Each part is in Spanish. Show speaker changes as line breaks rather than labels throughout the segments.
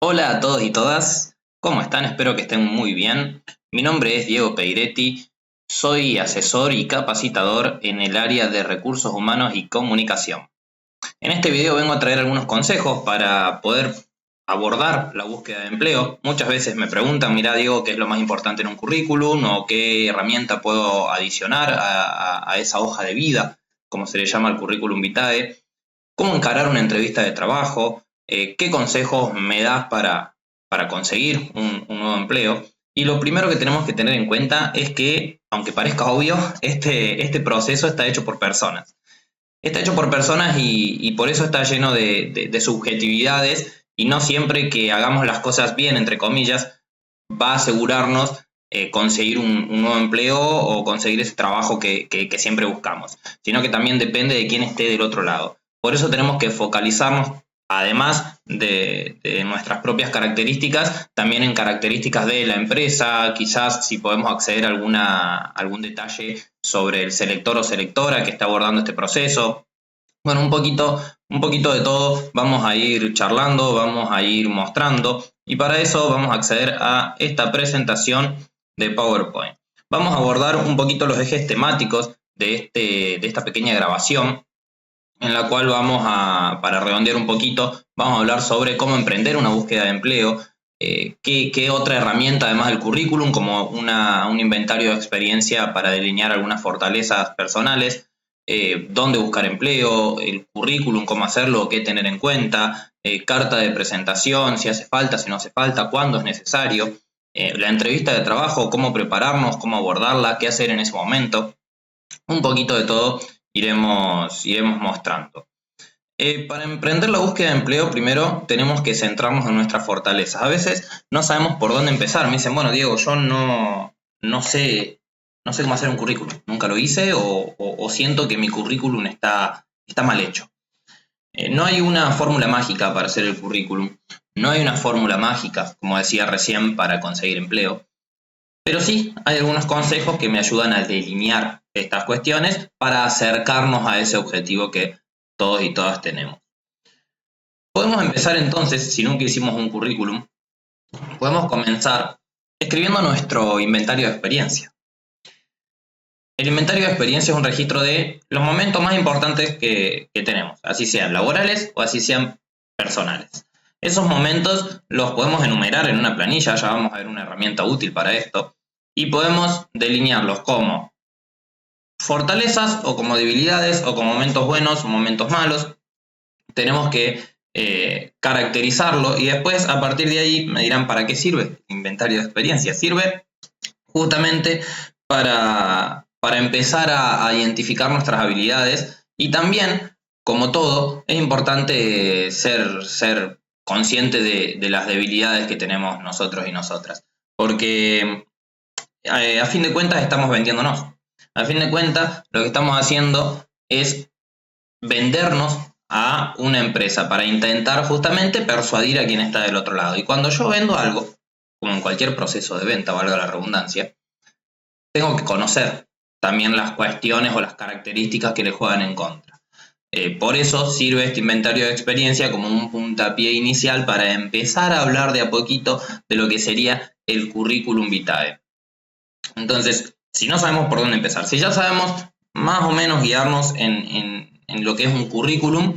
Hola a todos y todas, ¿cómo están? Espero que estén muy bien. Mi nombre es Diego Peiretti, soy asesor y capacitador en el área de recursos humanos y comunicación. En este video vengo a traer algunos consejos para poder abordar la búsqueda de empleo. Muchas veces me preguntan, mira Diego, ¿qué es lo más importante en un currículum? ¿O qué herramienta puedo adicionar a esa hoja de vida, como se le llama al currículum vitae? ¿Cómo encarar una entrevista de trabajo? ¿Qué consejos me das para conseguir un nuevo empleo? Y lo primero que tenemos que tener en cuenta es que, aunque parezca obvio, este proceso está hecho por personas. Está hecho por personas y por eso está lleno de subjetividades y no siempre que hagamos las cosas bien, entre comillas, va a asegurarnos conseguir un nuevo empleo o conseguir ese trabajo que siempre buscamos, sino que también depende de quién esté del otro lado. Por eso tenemos que focalizarnos, además de nuestras propias características, también en características de la empresa, quizás si podemos acceder a algún detalle sobre el selector o selectora que está abordando este proceso. Bueno, un poquito de todo vamos a ir charlando, vamos a ir mostrando y para eso vamos a acceder a esta presentación de PowerPoint. Vamos a abordar un poquito los ejes temáticos de esta pequeña grabación en la cual para redondear un poquito, vamos a hablar sobre cómo emprender una búsqueda de empleo, qué otra herramienta además del currículum, como un inventario de experiencia para delinear algunas fortalezas personales, dónde buscar empleo, el currículum, cómo hacerlo, qué tener en cuenta, carta de presentación, si hace falta, si no hace falta, cuándo es necesario, la entrevista de trabajo, cómo prepararnos, cómo abordarla, qué hacer en ese momento. Un poquito de todo iremos mostrando. Para emprender la búsqueda de empleo, primero tenemos que centrarnos en nuestras fortalezas. A veces no sabemos por dónde empezar. Me dicen, bueno, Diego, yo no sé cómo hacer un currículum. Nunca lo hice o siento que mi currículum está mal hecho. No hay una fórmula mágica para hacer el currículum. No hay una fórmula mágica, como decía recién, para conseguir empleo. Pero sí, hay algunos consejos que me ayudan a delinear estas cuestiones para acercarnos a ese objetivo que todos y todas tenemos. Podemos empezar entonces, si nunca hicimos un currículum, podemos comenzar escribiendo nuestro inventario de experiencia. El inventario de experiencia es un registro de los momentos más importantes que tenemos, así sean laborales o así sean personales. Esos momentos los podemos enumerar en una planilla, ya vamos a ver una herramienta útil para esto, y podemos delinearlos como fortalezas o como debilidades o como momentos buenos o momentos malos. Tenemos que caracterizarlo y después a partir de ahí me dirán para qué sirve el inventario de experiencia. Sirve justamente para empezar a identificar nuestras habilidades y también, como todo, es importante ser consciente de las debilidades que tenemos nosotros y nosotras. Porque a fin de cuentas estamos vendiéndonos. A fin de cuentas lo que estamos haciendo es vendernos a una empresa para intentar justamente persuadir a quien está del otro lado. Y cuando yo vendo algo, como en cualquier proceso de venta, valga la redundancia, tengo que conocer también las cuestiones o las características que le juegan en contra. Por eso sirve este inventario de experiencia como un puntapié inicial para empezar a hablar de a poquito de lo que sería el currículum vitae. Entonces, si no sabemos por dónde empezar, si ya sabemos más o menos guiarnos en lo que es un currículum,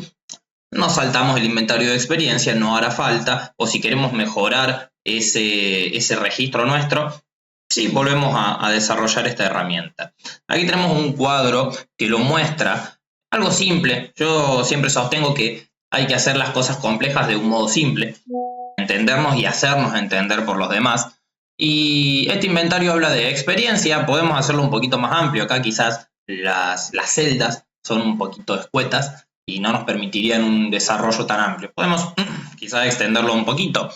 nos saltamos el inventario de experiencia, no hará falta, o si queremos mejorar ese registro nuestro, sí volvemos a desarrollar esta herramienta. Aquí tenemos un cuadro que lo muestra, algo simple. Yo siempre sostengo que hay que hacer las cosas complejas de un modo simple, entendernos y hacernos entender por los demás. Y este inventario habla de experiencia, podemos hacerlo un poquito más amplio. Acá quizás las celdas son un poquito escuetas y no nos permitirían un desarrollo tan amplio. Podemos quizás extenderlo un poquito,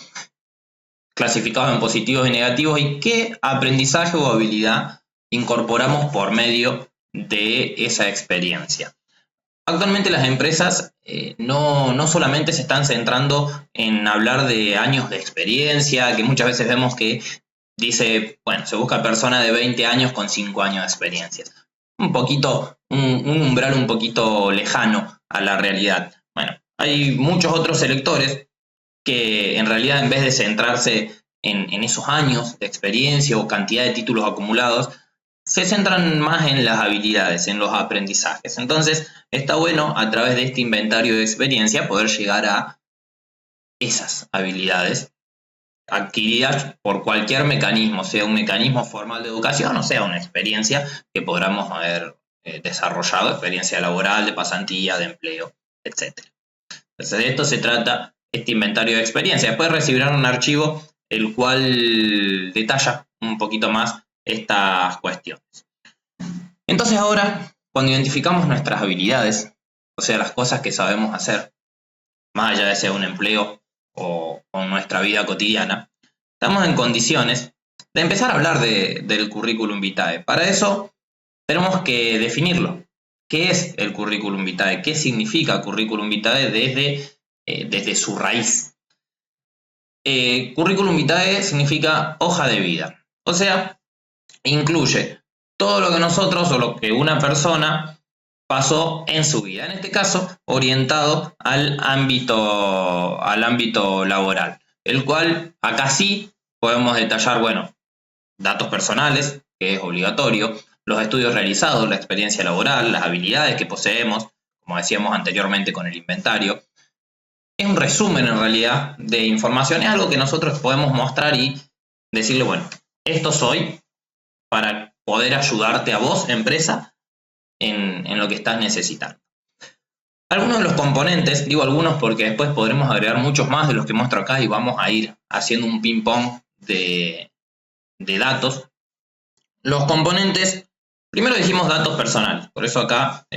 clasificados en positivos y negativos, y qué aprendizaje o habilidad incorporamos por medio de esa experiencia. Actualmente las empresas no solamente se están centrando en hablar de años de experiencia, que muchas veces vemos que dice, bueno, se busca personas de 20 años con 5 años de experiencia. Un umbral un poquito lejano a la realidad. Bueno, hay muchos otros selectores que en realidad en vez de centrarse en esos años de experiencia o cantidad de títulos acumulados, se centran más en las habilidades, en los aprendizajes. Entonces, está bueno a través de este inventario de experiencia poder llegar a esas habilidades adquiridas por cualquier mecanismo, sea un mecanismo formal de educación o sea una experiencia que podamos haber desarrollado, experiencia laboral, de pasantía, de empleo, etc. Entonces, de esto se trata este inventario de experiencia. Después recibirán un archivo el cual detalla un poquito más estas cuestiones. Entonces ahora, cuando identificamos nuestras habilidades, o sea, las cosas que sabemos hacer, más allá de sea un empleo o nuestra vida cotidiana, estamos en condiciones de empezar a hablar del currículum vitae. Para eso tenemos que definirlo. ¿Qué es el currículum vitae? ¿Qué significa currículum vitae desde su raíz? Currículum vitae significa hoja de vida. O sea, incluye todo lo que nosotros o lo que una persona pasó en su vida. En este caso, orientado al ámbito laboral, el cual acá sí podemos detallar, bueno, datos personales, que es obligatorio, los estudios realizados, la experiencia laboral, las habilidades que poseemos, como decíamos anteriormente con el inventario. Es un resumen en realidad de información, es algo que nosotros podemos mostrar y decirle, bueno, esto soy para poder ayudarte a vos, empresa, en lo que estás necesitando. Algunos de los componentes, digo algunos porque después podremos agregar muchos más de los que muestro acá y vamos a ir haciendo un ping-pong de datos. Los componentes, primero dijimos datos personales, por eso acá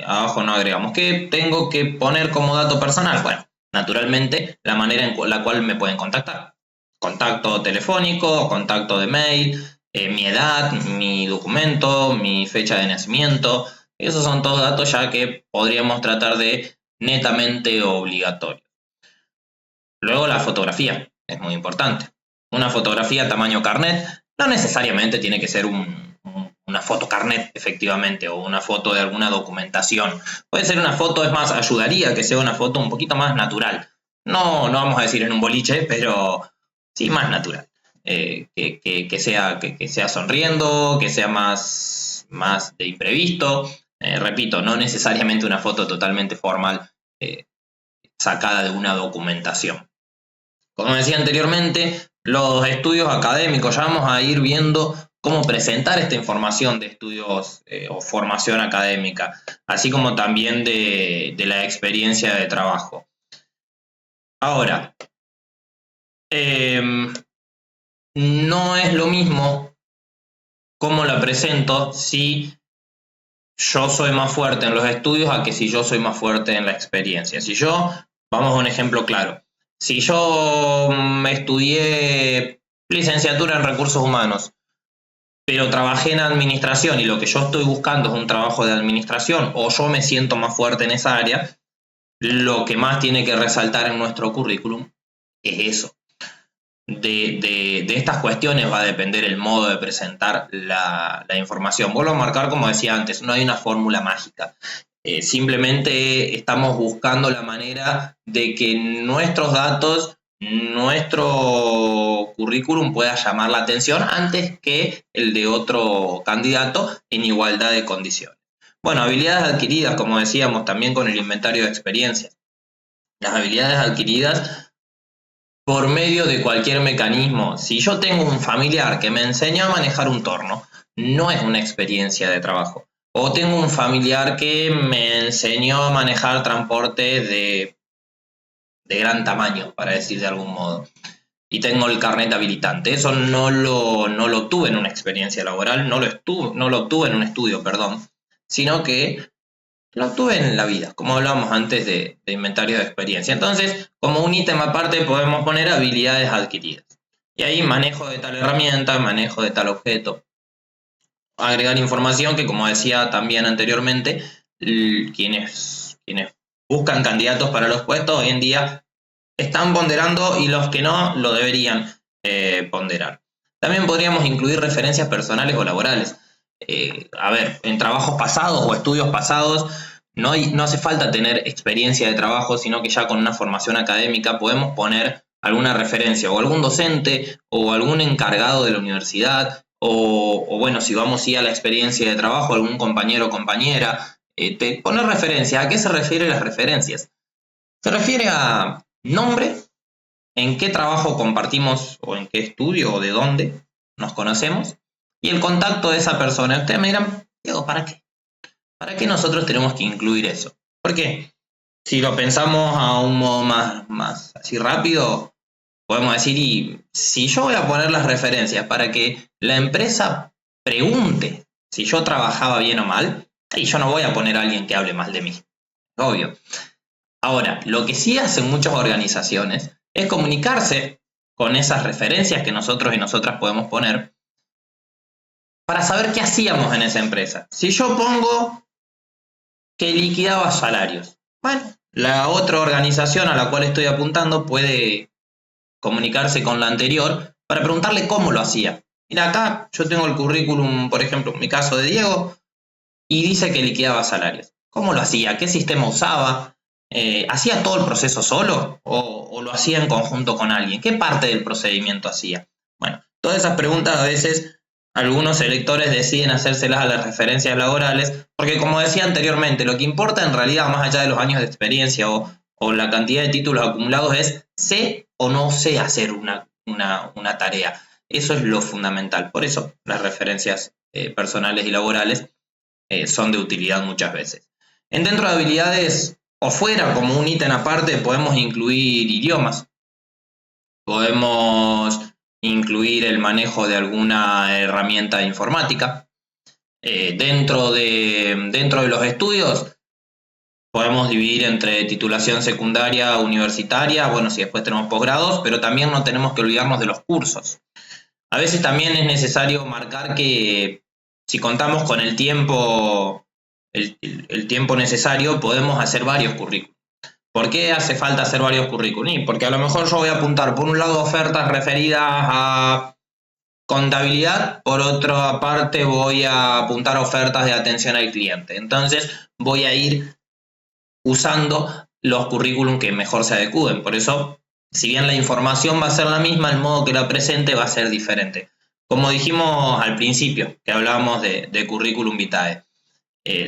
abajo no agregamos. ¿Qué tengo que poner como dato personal? Bueno, naturalmente la manera en la cual me pueden contactar. Contacto telefónico, contacto de mail, mi edad, mi documento, mi fecha de nacimiento. Esos son todos datos ya que podríamos tratar de netamente obligatorios. Luego la fotografía, es muy importante. Una fotografía tamaño carnet no necesariamente tiene que ser una foto carnet, efectivamente, o una foto de alguna documentación. Puede ser una foto, es más, ayudaría que sea una foto un poquito más natural. No vamos a decir en un boliche, pero sí más natural. Que sea sonriendo, que sea más de imprevisto. Repito, no necesariamente una foto totalmente formal sacada de una documentación. Como decía anteriormente, los estudios académicos, ya vamos a ir viendo cómo presentar esta información de estudios o formación académica, así como también de la experiencia de trabajo. Ahora, no es lo mismo cómo la presento si yo soy más fuerte en los estudios a que si yo soy más fuerte en la experiencia. Vamos a un ejemplo claro. Si yo estudié licenciatura en recursos humanos, pero trabajé en administración y lo que yo estoy buscando es un trabajo de administración o yo me siento más fuerte en esa área, lo que más tiene que resaltar en nuestro currículum es eso. De estas cuestiones va a depender el modo de presentar la información. Vuelvo a marcar, como decía antes, no hay una fórmula mágica. Simplemente estamos buscando la manera de que nuestros datos, nuestro currículum pueda llamar la atención antes que el de otro candidato en igualdad de condiciones. Bueno, habilidades adquiridas, como decíamos también con el inventario de experiencias. Las habilidades adquiridas por medio de cualquier mecanismo. Si yo tengo un familiar que me enseñó a manejar un torno, no es una experiencia de trabajo. O tengo un familiar que me enseñó a manejar transporte de gran tamaño, para decir de algún modo, y tengo el carnet habilitante. Eso no lo obtuve en una experiencia laboral, no lo obtuve en un estudio, sino que lo obtuve en la vida, como hablábamos antes de inventario de experiencia. Entonces, como un ítem aparte podemos poner habilidades adquiridas. Y ahí manejo de tal herramienta, manejo de tal objeto. Agregar información que, como decía también anteriormente, quienes buscan candidatos para los puestos hoy en día están ponderando y los que no lo deberían ponderar. También podríamos incluir referencias personales o laborales. En trabajos pasados o estudios pasados no hace falta tener experiencia de trabajo, sino que ya con una formación académica podemos poner alguna referencia o algún docente o algún encargado de la universidad o bueno, si vamos a la experiencia de trabajo, algún compañero o compañera, poner referencia. ¿A qué se refiere las referencias? Se refiere a nombre, en qué trabajo compartimos o en qué estudio o de dónde nos conocemos y el contacto de esa persona. Ustedes me dirán, Diego, ¿para qué? ¿Para qué nosotros tenemos que incluir eso? Porque si lo pensamos a un modo más así rápido, podemos decir, y si yo voy a poner las referencias para que la empresa pregunte si yo trabajaba bien o mal, y yo no voy a poner a alguien que hable mal de mí, obvio. Ahora, lo que sí hacen muchas organizaciones es comunicarse con esas referencias que nosotros y nosotras podemos poner para saber qué hacíamos en esa empresa. Si yo pongo que liquidaba salarios, bueno, la otra organización a la cual estoy apuntando puede comunicarse con la anterior para preguntarle cómo lo hacía. Mira, acá yo tengo el currículum, por ejemplo, en mi caso de Diego, y dice que liquidaba salarios. ¿Cómo lo hacía? ¿Qué sistema usaba? ¿Hacía todo el proceso solo o lo hacía en conjunto con alguien? ¿Qué parte del procedimiento hacía? Bueno, todas esas preguntas a veces algunos electores deciden hacérselas a las referencias laborales, porque como decía anteriormente, lo que importa en realidad, más allá de los años de experiencia o la cantidad de títulos acumulados, es sé o no sé hacer una tarea. Eso es lo fundamental. Por eso las referencias personales y laborales son de utilidad muchas veces. Dentro de habilidades o fuera, como un ítem aparte, podemos incluir idiomas. Podemos incluir el manejo de alguna herramienta informática. Dentro de los estudios podemos dividir entre titulación secundaria, universitaria, bueno, si después tenemos posgrados, pero también no tenemos que olvidarnos de los cursos. A veces también es necesario marcar que si contamos con el tiempo necesario, podemos hacer varios currículums. ¿Por qué hace falta hacer varios currículums? Porque a lo mejor yo voy a apuntar, por un lado, ofertas referidas a contabilidad, por otra parte voy a apuntar ofertas de atención al cliente. Entonces voy a ir usando los currículums que mejor se adecúen. Por eso, si bien la información va a ser la misma, el modo que la presente va a ser diferente. Como dijimos al principio, que hablábamos de currículum vitae.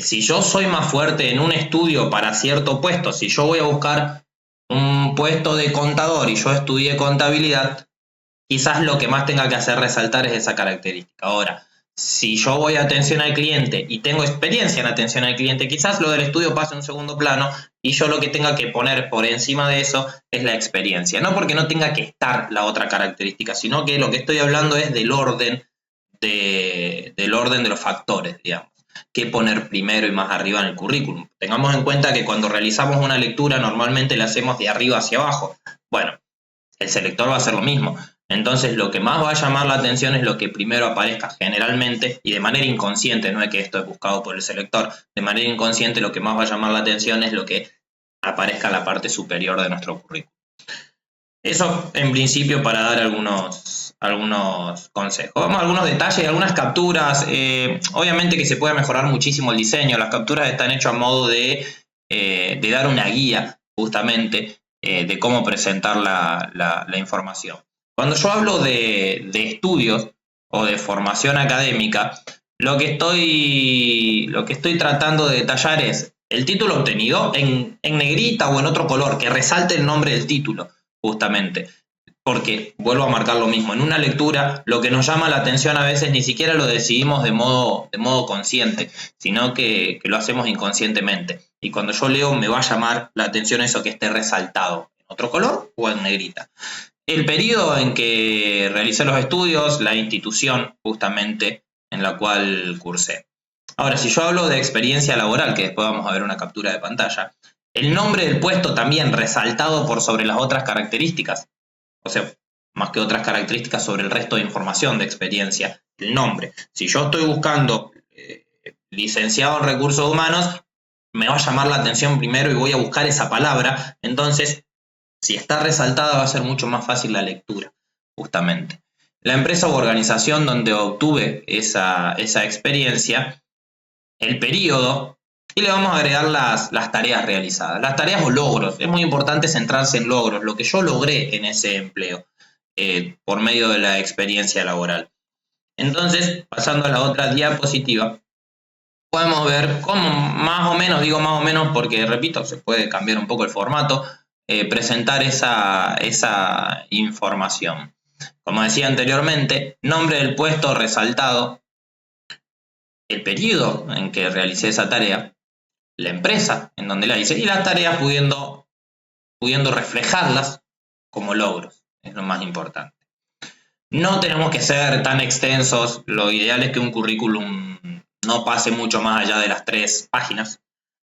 Si yo soy más fuerte en un estudio para cierto puesto, si yo voy a buscar un puesto de contador y yo estudié contabilidad, quizás lo que más tenga que hacer resaltar es esa característica. Ahora, si yo voy a atención al cliente y tengo experiencia en atención al cliente, quizás lo del estudio pase en un segundo plano y yo lo que tenga que poner por encima de eso es la experiencia. No porque no tenga que estar la otra característica, sino que lo que estoy hablando es del orden de los factores, digamos. ¿Qué poner primero y más arriba en el currículum? Tengamos en cuenta que cuando realizamos una lectura normalmente la hacemos de arriba hacia abajo. Bueno, el selector va a hacer lo mismo. Entonces lo que más va a llamar la atención es lo que primero aparezca generalmente y de manera inconsciente, no es que esto es buscado por el selector, de manera inconsciente lo que más va a llamar la atención es lo que aparezca en la parte superior de nuestro currículum. Eso en principio para dar algunos consejos. Vamos a algunos detalles, algunas capturas. Obviamente que se puede mejorar muchísimo el diseño. Las capturas están hechas a modo de dar una guía justamente de cómo presentar la información. Cuando yo hablo de estudios o de formación académica, lo que estoy tratando de detallar es el título obtenido en negrita o en otro color, que resalte el nombre del título, justamente. Porque, vuelvo a marcar lo mismo, en una lectura lo que nos llama la atención a veces ni siquiera lo decidimos de modo consciente, sino que lo hacemos inconscientemente. Y cuando yo leo me va a llamar la atención eso que esté resaltado en otro color o en negrita. El periodo en que realicé los estudios, la institución justamente en la cual cursé. Ahora, si yo hablo de experiencia laboral, que después vamos a ver una captura de pantalla, el nombre del puesto también resaltado por sobre las otras características. O sea, más que otras características sobre el resto de información de experiencia, el nombre. Si yo estoy buscando licenciado en recursos humanos, me va a llamar la atención primero y voy a buscar esa palabra. Entonces, si está resaltada va a ser mucho más fácil la lectura, justamente. La empresa u organización donde obtuve esa experiencia, el periodo y le vamos a agregar las tareas realizadas. Las tareas o logros. Es muy importante centrarse en logros, lo que yo logré en ese empleo por medio de la experiencia laboral. Entonces, pasando a la otra diapositiva, podemos ver cómo más o menos, digo más o menos porque, repito, se puede cambiar un poco el formato, presentar esa información. Como decía anteriormente, nombre del puesto resaltado, el periodo en que realicé esa tarea, la empresa en donde la hice y las tareas pudiendo reflejarlas como logros, es lo más importante. No tenemos que ser tan extensos, lo ideal es que un currículum no pase mucho más allá de las 3 páginas.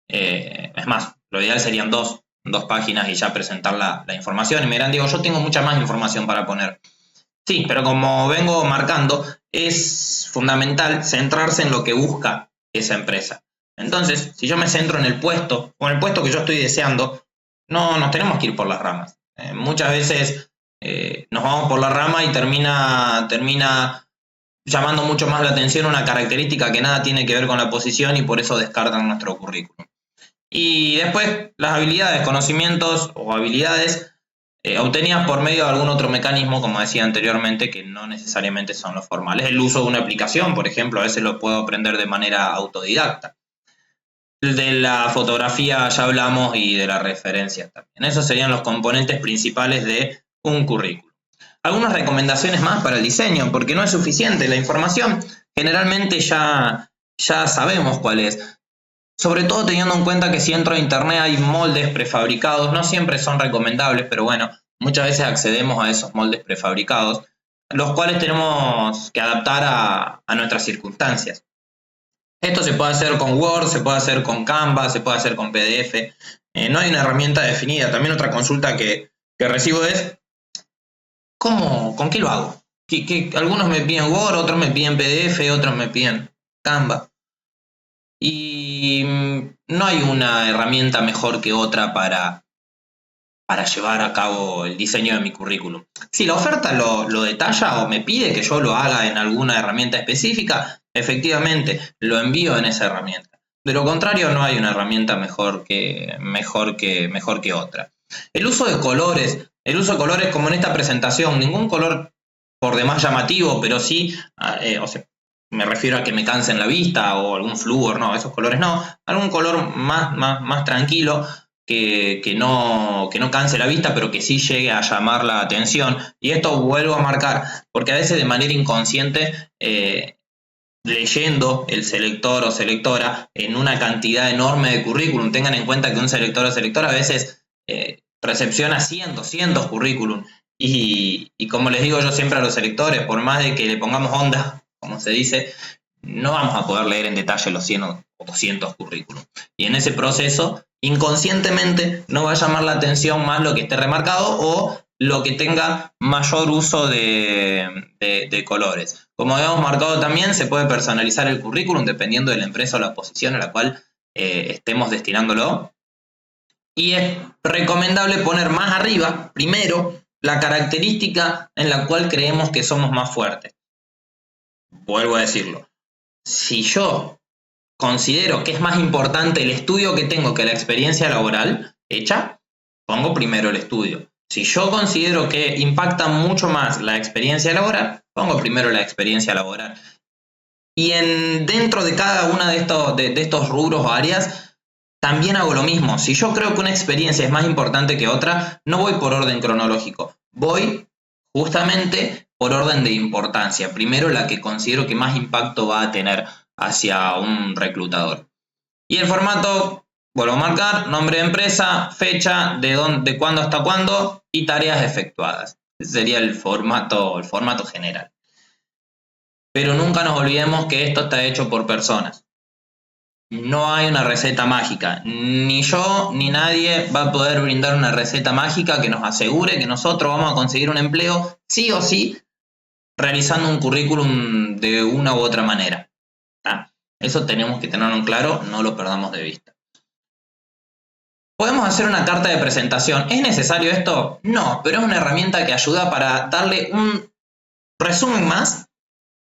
Es más, lo ideal serían dos páginas y ya presentar la información. Y me dirán, digo, yo tengo mucha más información para poner. Sí, pero como vengo marcando, es fundamental centrarse en lo que busca esa empresa. Entonces, si yo me centro en el puesto, o en el puesto que yo estoy deseando, no nos tenemos que ir por las ramas. Muchas veces nos vamos por la rama y termina llamando mucho más la atención una característica que nada tiene que ver con la posición y por eso descartan nuestro currículum. Y después las habilidades, conocimientos o habilidades obtenidas por medio de algún otro mecanismo, como decía anteriormente, que no necesariamente son los formales. El uso de una aplicación, por ejemplo, a veces lo puedo aprender de manera autodidacta. De la fotografía ya hablamos y de la referencia también. Esos serían los componentes principales de un currículum. Algunas recomendaciones más para el diseño, porque no es suficiente. La información generalmente ya sabemos cuál es. Sobre todo teniendo en cuenta que si entro a internet hay moldes prefabricados, no siempre son recomendables, pero bueno, muchas veces accedemos a esos moldes prefabricados, los cuales tenemos que adaptar a nuestras circunstancias. Esto se puede hacer con Word, se puede hacer con Canva, se puede hacer con PDF. No hay una herramienta definida. También otra consulta que recibo es, ¿con qué lo hago? Algunos me piden Word, otros me piden PDF, otros me piden Canva. Y no hay una herramienta mejor que otra para llevar a cabo el diseño de mi currículum. Si la oferta lo detalla o me pide que yo lo haga en alguna herramienta específica, efectivamente lo envío en esa herramienta. De lo contrario, no hay una herramienta mejor que otra. El uso de colores como en esta presentación, ningún color por demás llamativo, pero sí, me refiero a que me cansen la vista o algún flúor, no, esos colores no, algún color más tranquilo, que no canse la vista, pero que sí llegue a llamar la atención. Y esto vuelvo a marcar, porque a veces de manera inconsciente, leyendo el selector o selectora en una cantidad enorme de currículum, tengan en cuenta que un selector o selectora a veces recepciona cientos currículum. Y como les digo yo siempre a los selectores, por más de que le pongamos onda, como se dice, no vamos a poder leer en detalle los 100 o 200 currículum. Y en ese proceso, inconscientemente, no va a llamar la atención más lo que esté remarcado o lo que tenga mayor uso de colores. Como habíamos marcado también, se puede personalizar el currículum dependiendo de la empresa o la posición a la cual estemos destinándolo. Y es recomendable poner más arriba, primero, la característica en la cual creemos que somos más fuertes. Vuelvo a decirlo. Si yo considero que es más importante el estudio que tengo que la experiencia laboral hecha, pongo primero el estudio. Si yo considero que impacta mucho más la experiencia laboral, pongo primero la experiencia laboral. Y dentro de cada una de estos rubros o áreas, también hago lo mismo. Si yo creo que una experiencia es más importante que otra, no voy por orden cronológico. Voy justamente por orden de importancia. Primero la que considero que más impacto va a tener hacia un reclutador. Y el formato, vuelvo a marcar, nombre de empresa, fecha, de cuándo hasta cuándo y tareas efectuadas. Ese sería el formato general. Pero nunca nos olvidemos que esto está hecho por personas. No hay una receta mágica. Ni yo ni nadie va a poder brindar una receta mágica que nos asegure que nosotros vamos a conseguir un empleo sí o sí realizando un currículum de una u otra manera. Eso tenemos que tenerlo en claro, no lo perdamos de vista. ¿Podemos hacer una carta de presentación? ¿Es necesario esto? No, pero es una herramienta que ayuda para darle un resumen más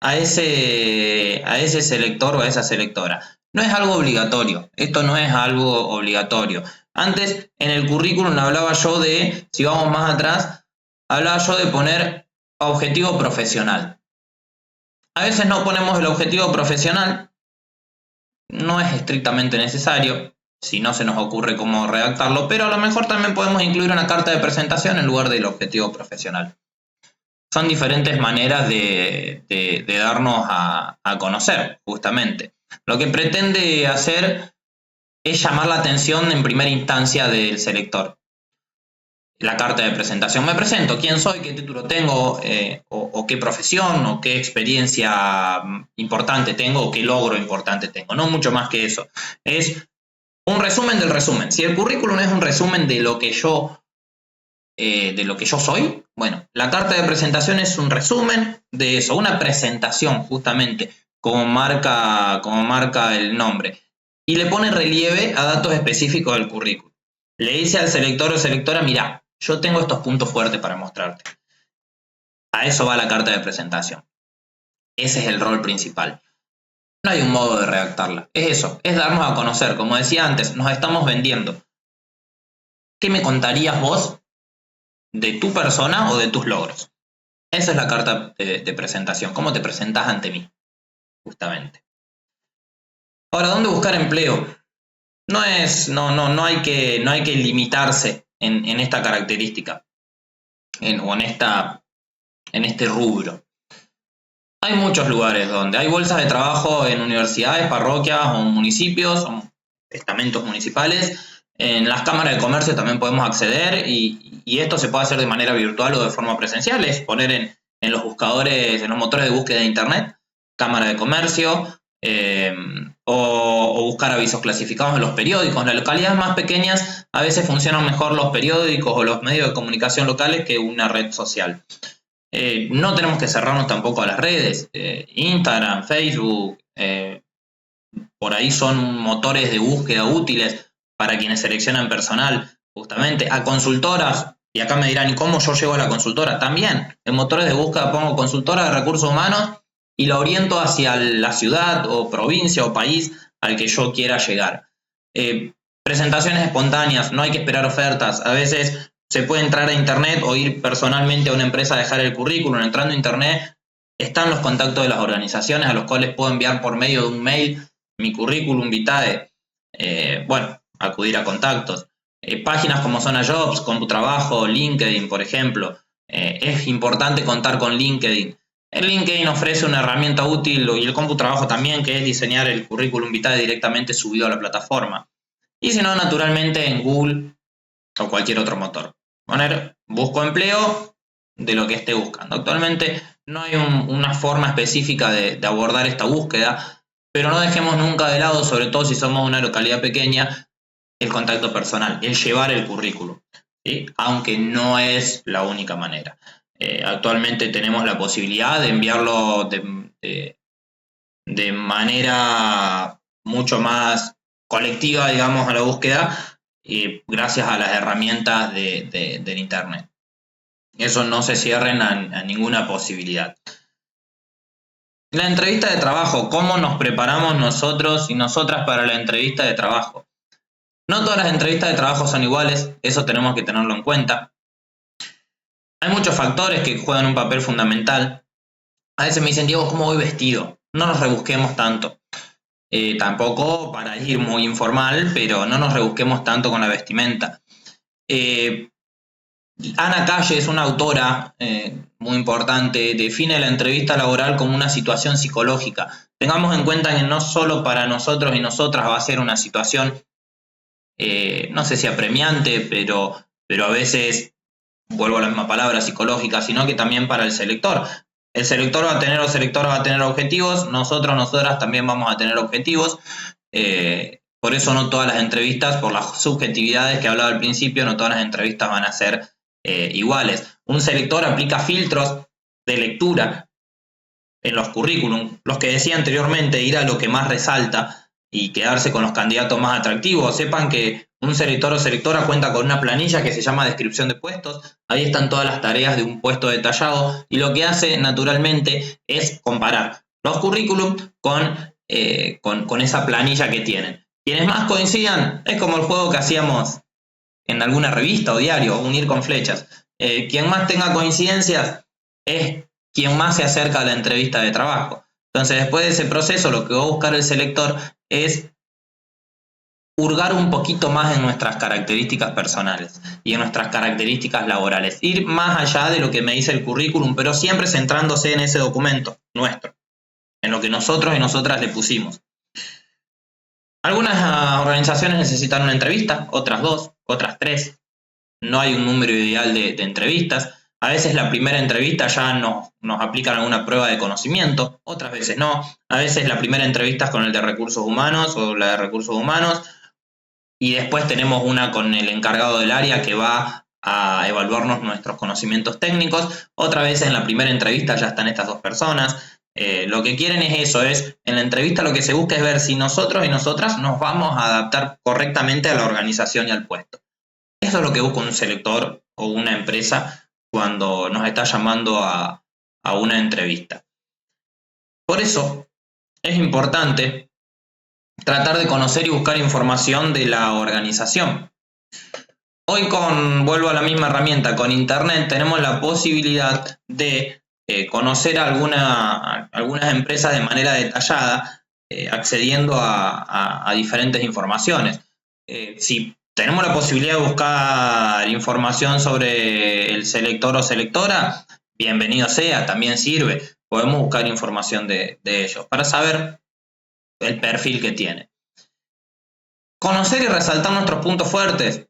a ese selector o a esa selectora. No es algo obligatorio, esto no es algo obligatorio. Antes en el currículum hablaba yo de, si vamos más atrás, hablaba yo de poner objetivo profesional. A veces no ponemos el objetivo profesional, no es estrictamente necesario, si no se nos ocurre cómo redactarlo, pero a lo mejor también podemos incluir una carta de presentación en lugar del objetivo profesional. Son diferentes maneras de darnos a conocer, justamente. Lo que pretende hacer es llamar la atención en primera instancia del selector. La carta de presentación. Me presento, quién soy, qué título tengo, o qué profesión, o qué experiencia importante tengo, o qué logro importante tengo. No mucho más que eso. Es un resumen del resumen. Si el currículum es un resumen de lo que yo soy, bueno, la carta de presentación es un resumen de eso, una presentación justamente, como marca el nombre, y le pone relieve a datos específicos del currículum. Le dice al selector o selectora, mirá, yo tengo estos puntos fuertes para mostrarte. A eso va la carta de presentación. Ese es el rol principal. No hay un modo de redactarla. Es eso, es darnos a conocer. Como decía antes, nos estamos vendiendo. ¿Qué me contarías vos de tu persona o de tus logros? Esa es la carta de presentación. ¿Cómo te presentás ante mí? Justamente. Ahora, ¿dónde buscar empleo? No hay que limitarse en esta característica o en este rubro. Hay muchos lugares donde hay bolsas de trabajo en universidades, parroquias o municipios, o estamentos municipales. En las cámaras de comercio también podemos acceder y esto se puede hacer de manera virtual o de forma presencial. Es poner en los buscadores, en los motores de búsqueda de internet, cámara de comercio, o buscar avisos clasificados en los periódicos. En las localidades más pequeñas a veces funcionan mejor los periódicos o los medios de comunicación locales que una red social. No tenemos que cerrarnos tampoco a las redes. Instagram, Facebook, por ahí son motores de búsqueda útiles para quienes seleccionan personal, justamente. A consultoras, y acá me dirán, ¿y cómo yo llego a la consultora? También, en motores de búsqueda pongo consultora de recursos humanos y la oriento hacia la ciudad o provincia o país al que yo quiera llegar. Presentaciones espontáneas, no hay que esperar ofertas. A veces se puede entrar a internet o ir personalmente a una empresa a dejar el currículum. Entrando a internet están los contactos de las organizaciones a los cuales puedo enviar por medio de un mail mi currículum vitae. Acudir a contactos. Páginas como Zona Jobs, CompuTrabajo, LinkedIn, por ejemplo. Es importante contar con LinkedIn. El LinkedIn ofrece una herramienta útil y el CompuTrabajo también, que es diseñar el currículum vitae directamente subido a la plataforma. Y si no, naturalmente en Google o cualquier otro motor. Poner busco empleo de lo que esté buscando. Actualmente no hay una forma específica de abordar esta búsqueda, pero no dejemos nunca de lado, sobre todo si somos una localidad pequeña, el contacto personal, el llevar el currículum, ¿sí? Aunque no es la única manera. Actualmente tenemos la posibilidad de enviarlo de manera mucho más colectiva, digamos, a la búsqueda, gracias a las herramientas del internet. Eso no se cierren a ninguna posibilidad. La entrevista de trabajo, ¿cómo nos preparamos nosotros y nosotras para la entrevista de trabajo? No todas las entrevistas de trabajo son iguales, eso tenemos que tenerlo en cuenta. Hay muchos factores que juegan un papel fundamental. A veces me dicen, Diego, ¿cómo voy vestido? No nos rebusquemos tanto. Tampoco para ir muy informal, pero no nos rebusquemos tanto con la vestimenta. Ana Calle es una autora muy importante, define la entrevista laboral como una situación psicológica. Tengamos en cuenta que no solo para nosotros y nosotras va a ser una situación, no sé si apremiante, pero a veces, vuelvo a la misma palabra, psicológica, sino que también para el selector. El selector va a tener o selectora va a tener objetivos, nosotras también vamos a tener objetivos. Por eso no todas las entrevistas, por las subjetividades que hablaba al principio, no todas las entrevistas van a ser iguales. Un selector aplica filtros de lectura en los currículum, los que decía anteriormente, ir a lo que más resalta y quedarse con los candidatos más atractivos. Sepan que un selector o selectora cuenta con una planilla que se llama descripción de puestos. Ahí están todas las tareas de un puesto detallado y lo que hace naturalmente es comparar los currículum con con esa planilla que tienen. Quienes más coincidan, es como el juego que hacíamos en alguna revista o diario, unir con flechas. Quien más tenga coincidencias es quien más se acerca a la entrevista de trabajo. Entonces, después de ese proceso, lo que va a buscar el selector es hurgar un poquito más en nuestras características personales y en nuestras características laborales. Ir más allá de lo que me dice el currículum, pero siempre centrándose en ese documento nuestro, en lo que nosotros y nosotras le pusimos. Algunas organizaciones necesitan una entrevista, otras 2, otras 3. No hay un número ideal de entrevistas. A veces la primera entrevista ya nos aplican alguna prueba de conocimiento, otras veces no. A veces la primera entrevista es con el de recursos humanos o la de recursos humanos, y después tenemos una con el encargado del área que va a evaluarnos nuestros conocimientos técnicos. Otra vez en la primera entrevista ya están estas 2 personas. Lo que quieren es eso, en la entrevista lo que se busca es ver si nosotros y nosotras nos vamos a adaptar correctamente a la organización y al puesto. Eso es lo que busca un selector o una empresa cuando nos está llamando a una entrevista. Por eso es importante tratar de conocer y buscar información de la organización. Hoy vuelvo a la misma herramienta, con internet tenemos la posibilidad de conocer algunas empresas de manera detallada, accediendo a diferentes informaciones. Si tenemos la posibilidad de buscar información sobre el selector o selectora, bienvenido sea, también sirve. Podemos buscar información de ellos para saber el perfil que tiene. Conocer y resaltar nuestros puntos fuertes.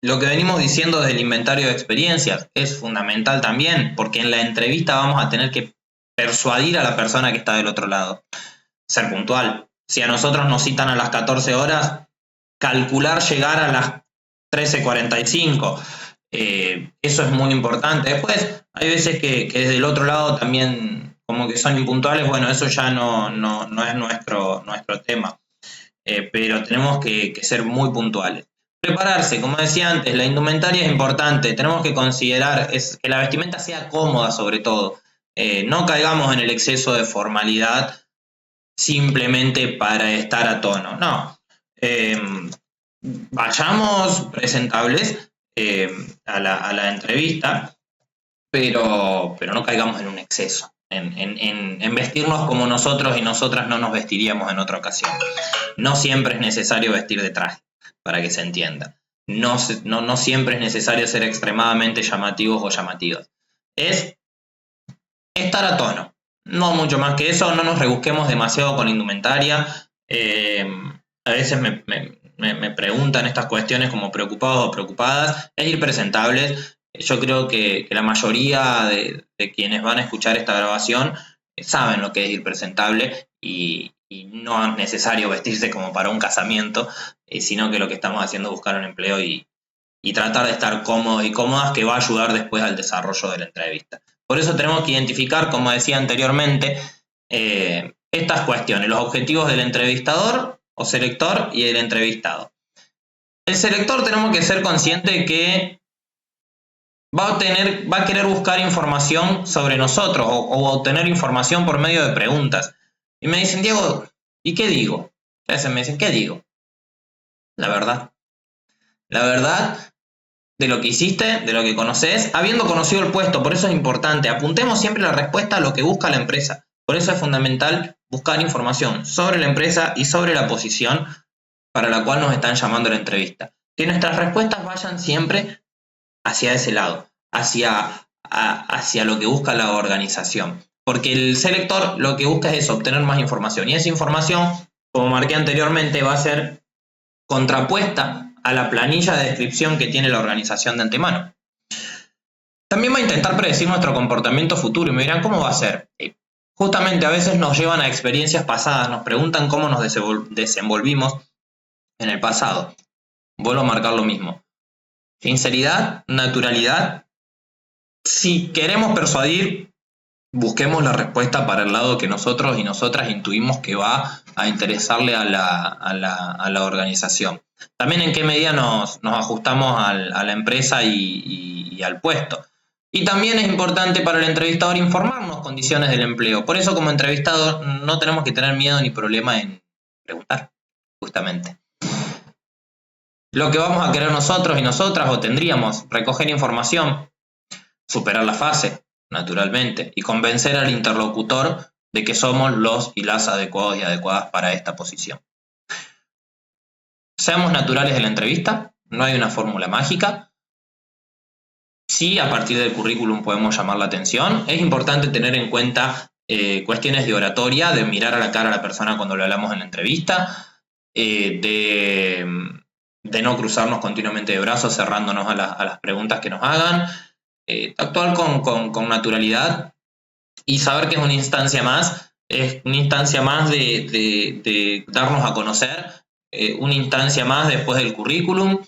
Lo que venimos diciendo desde el inventario de experiencias es fundamental también, porque en la entrevista vamos a tener que persuadir a la persona que está del otro lado. Ser puntual. Si a nosotros nos citan a las 14 horas, calcular llegar a las 13:45. Eso es muy importante. Después, hay veces que desde el otro lado también como que son impuntuales. Bueno, eso ya no es nuestro tema. Pero tenemos que ser muy puntuales. Prepararse, como decía antes, la indumentaria es importante. Tenemos que considerar que la vestimenta sea cómoda sobre todo. No caigamos en el exceso de formalidad simplemente para estar a tono. No. Vayamos presentables a la entrevista, pero no caigamos en un exceso. En vestirnos como nosotros y nosotras no nos vestiríamos en otra ocasión. No siempre es necesario vestir de traje, para que se entienda. No siempre es necesario ser extremadamente llamativos o llamativas. Es estar a tono. No mucho más que eso, no nos rebusquemos demasiado con indumentaria. A veces me preguntan estas cuestiones como preocupados o preocupadas. Es ir presentables. Yo creo que la mayoría de quienes van a escuchar esta grabación saben lo que es ir presentable y no es necesario vestirse como para un casamiento, sino que lo que estamos haciendo es buscar un empleo y tratar de estar cómodos y cómodas, que va a ayudar después al desarrollo de la entrevista. Por eso tenemos que identificar, como decía anteriormente, estas cuestiones, los objetivos del entrevistador o selector y del entrevistado. El selector tenemos que ser consciente que va a querer buscar información sobre nosotros o obtener información por medio de preguntas. Y me dicen, Diego, ¿y qué digo? A veces me dicen, ¿qué digo? La verdad. La verdad de lo que hiciste, de lo que conoces, habiendo conocido el puesto. Por eso es importante. Apuntemos siempre la respuesta a lo que busca la empresa. Por eso es fundamental buscar información sobre la empresa y sobre la posición para la cual nos están llamando a la entrevista. Que nuestras respuestas vayan siempre hacia ese lado, hacia lo que busca la organización. Porque el selector lo que busca es eso, obtener más información. Y esa información, como marqué anteriormente, va a ser contrapuesta a la planilla de descripción que tiene la organización de antemano. También va a intentar predecir nuestro comportamiento futuro y me dirán, ¿cómo va a ser? Justamente a veces nos llevan a experiencias pasadas, nos preguntan cómo nos desenvolvimos en el pasado. Vuelvo a marcar lo mismo. Sinceridad, naturalidad. Si queremos persuadir, busquemos la respuesta para el lado que nosotros y nosotras intuimos que va a interesarle a la organización. También en qué medida nos ajustamos a la empresa y al puesto. Y también es importante para el entrevistador informarnos condiciones del empleo. Por eso, como entrevistador, no tenemos que tener miedo ni problema en preguntar, justamente. Lo que vamos a querer nosotros y nosotras, o tendríamos, recoger información, superar la fase, naturalmente, y convencer al interlocutor de que somos los y las adecuados y adecuadas para esta posición. Seamos naturales en la entrevista, no hay una fórmula mágica. Sí, a partir del currículum podemos llamar la atención. Es importante tener en cuenta cuestiones de oratoria, de mirar a la cara a la persona cuando le hablamos en la entrevista, de no cruzarnos continuamente de brazos cerrándonos a las preguntas que nos hagan, actuar con naturalidad y saber que es una instancia más de darnos a conocer, una instancia más después del currículum,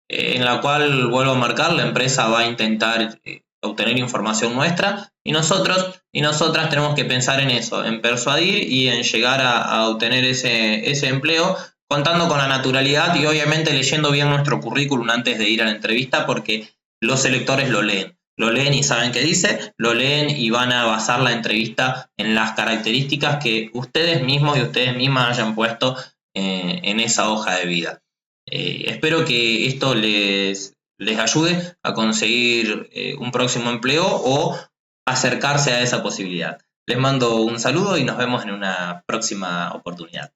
en la cual, vuelvo a marcar, la empresa va a intentar obtener información nuestra y nosotros y nosotras tenemos que pensar en eso, en persuadir y en llegar a obtener ese empleo, contando con la naturalidad y obviamente leyendo bien nuestro currículum antes de ir a la entrevista, porque los selectores lo leen y saben qué dice, lo leen y van a basar la entrevista en las características que ustedes mismos y ustedes mismas hayan puesto en esa hoja de vida. Espero que esto les ayude a conseguir un próximo empleo o acercarse a esa posibilidad. Les mando un saludo y nos vemos en una próxima oportunidad.